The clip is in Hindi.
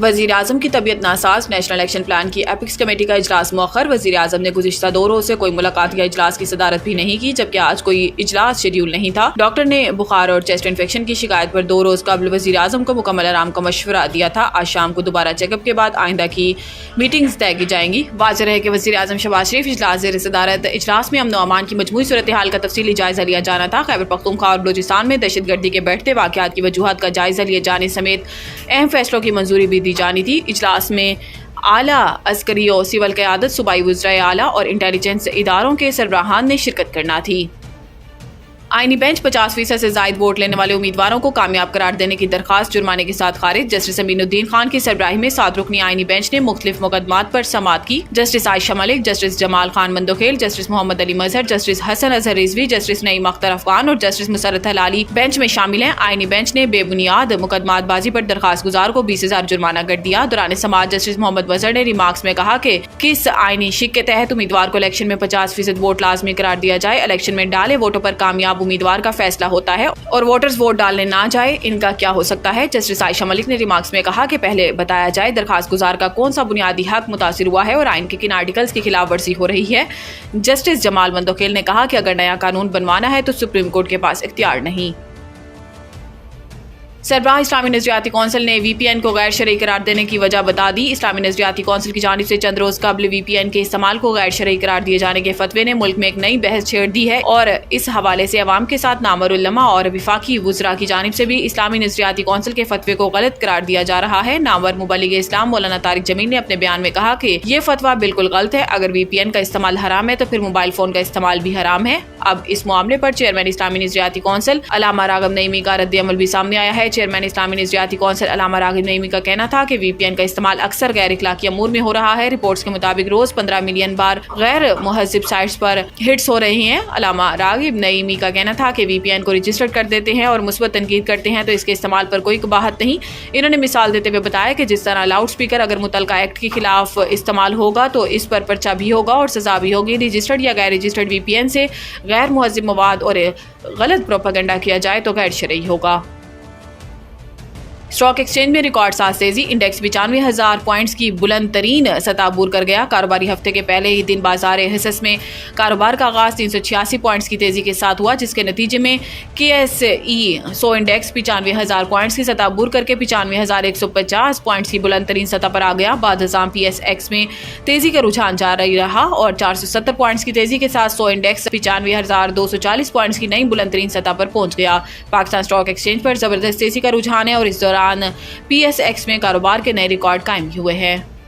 वज़ीर आज़म की तबीयत नासाज, नेशनल एक्शन प्लान की एपिक्स कमेटी का इजलास मौखर। वज़ीर आज़म ने गुज़िश्ता 2 रोज़ से कोई मुलाकात या इजलास की सदारत भी नहीं की, जबकि आज कोई इजलास शेड्यूल नहीं था। डॉक्टर ने बुखार और चेस्ट इन्फेक्शन की शिकायत पर 2 रोज़ कबल वज़ीर आज़म को मुकम्मल आराम का मशवरा दिया था। आज शाम को दोबारा चेकअप के बाद आइंदा की मीटिंग्स तय की जाएंगी। वाज़ेह है कि वज़ीर आज़म शहबाज शरीफ इजलास ज़ेर सदारत इजलास में अमन व अमान की मजमूई सूरत हाल का तफसीली जायजा लिया जाना था। खैबर पख्तूनख्वा और बलूचिस्तान में दहशतगर्दी के बढ़ते वाक़यात की वजूहात का जायजा लिए जाने समेत अहम फैसलों की मंजूरी भी दी जानी थी। इजलास में आला अस्करी और सिविल क़यादत, सूबाई वज़राए आला और इंटेलिजेंस इदारों के सरबराहान ने शिरकत करना थी। आईनी बेंच 50% से ज़ायद वोट लेने वाले उम्मीदवारों को कामयाब करार देने की दरखास्त जुर्माने के साथ खारिज। जस्टिस अमीनुद्दीन खान की सरबराही में 7 रुकनी आईनी बेंच ने मुख्तलिफ मुकदमात पर समाअत की। Justice Ayesha Malik, justice Jamal Khan Mandokhel, justice Mohammad Ali Mazhar, justice Hasan Azhar Rizvi, justice Naeem Akhtar Afghan और जस्टिस मुसरत हलाली बेंच में शामिल हैं। आईनी बेंच ने बेबुनियाद मुकदमातबाजी पर दरखास्त गुजार को 20,000 जुर्माना कर दिया। दौरान समाअत जस्टिस मोहम्मद वजर ने रिमार्क्स में कहा कि किस आईनी शिक के तहत उम्मीदवार को इलेक्शन में 50% वोट लाजमी करार दिया जाए। इलेक्शन में डाले वोटों पर कामयाब उम्मीदवार का फैसला होता है और वोटर्स वोट डालने ना जाए, इनका क्या हो सकता है। जस्टिस आयशा मलिक ने रिमार्क्स में कहा कि पहले बताया जाए दरखास्त गुजार का कौन सा बुनियादी हक मुतासिर हुआ है और आइन के किन आर्टिकल्स की खिलाफ वर्जी हो रही है। जस्टिस जमाल मंदोखेल ने कहा कि अगर नया कानून बनवाना है तो सुप्रीम कोर्ट के पास इख्तियार नहीं। सरबराह इस्लामी नजरियाती कौंसिल ने VPN को गैर शरई करार देने की वजह बता दी। इस्लामी नजरियाती कौंसिल की जानिब से चंद रोज कबल VPN के इस्तेमाल को गैर शरई करार दिए जाने के फतवे ने मुल्क में एक नई बहस छेड़ दी है और इस हवाले से अवाम के साथ नामवर उलमा और विफाकी वुज़रा की जानिब से भी इस्लामी नजरियाती कौंसिल के फतवे को गलत करार दिया जा रहा है। नामवर मुबल्लिग इस्लाम मौलाना तारिक जमील ने अपने बयान में कहा कि ये फतवा बिल्कुल गलत है। अगर VPN का इस्तेमाल हराम है तो फिर मोबाइल फोन का इस्तेमाल भी हराम है। अब इस मामले पर चेयरमैन इस्लामी नजरियाती कौंसिल अल्लामा राग़िब नईमी का रद्द अमल भी सामने आया है। चेयरमैन इस्लामी नजरियाती कौंसिल अल्लामा राग़िब नईमी का कहना था कि VPN का इस्तेमाल अक्सर गैर इखलाकी अमूर में हो रहा है। रिपोर्ट्स के मुताबिक रोज 15 मिलियन बार गैर मुहज़्ज़िब साइट्स पर हिट्स हो रही हैं। अल्लामा राग़िब नईमी का कहना था कि VPN को रजिस्टर्ड कर देते हैं और मुस्बत तनकीद करते हैं तो इसके इस्तेमाल पर कोई कबाहत नहीं। इन्होंने मिसाल देते हुए बताया कि जिस तरह लाउड स्पीकर अगर मुतलका एक्ट के खिलाफ इस्तेमाल होगा तो इस पर पर्चा भी होगा और सजा भी होगी। रजिस्टर्ड या गैर रजिस्टर्ड VPN से गैर मुहज़्ज़िब मवाद और गलत प्रोपेगेंडा किया जाए तो गैर शरई होगा। स्टॉक एक्सचेंज में रिकॉर्ड साथ तेजी, इंडेक्स 95,000 पॉइंट्स की बुलंद तरीन सतह अबूर कर गया। कारोबारी हफ्ते के पहले ही दिन बाजार हिस्स में कारोबार का आगाज 386 पॉइंट्स की तेजी के साथ हुआ, जिसके नतीजे में KSE 100 इंडेक्स 95,000 पॉइंट्स की सतह अबूर करके 95,150 पॉइंट्स की बुलंद तरीन सतह पर आ गया। बाद हज़ाम PSX में तेजी का रुझान जारी रहा और 470 पॉइंट्स की तेजी के साथ 100 इंडेक्स 95,240 पॉइंट्स की नई बुलंद तरीन सतह पर पहुंच गया। पाकिस्तान स्टॉक एक्सचेंज पर जबरदस्त तेजी का रुझान है और इस दौरान PSX में कारोबार के नए रिकॉर्ड कायम हुए हैं।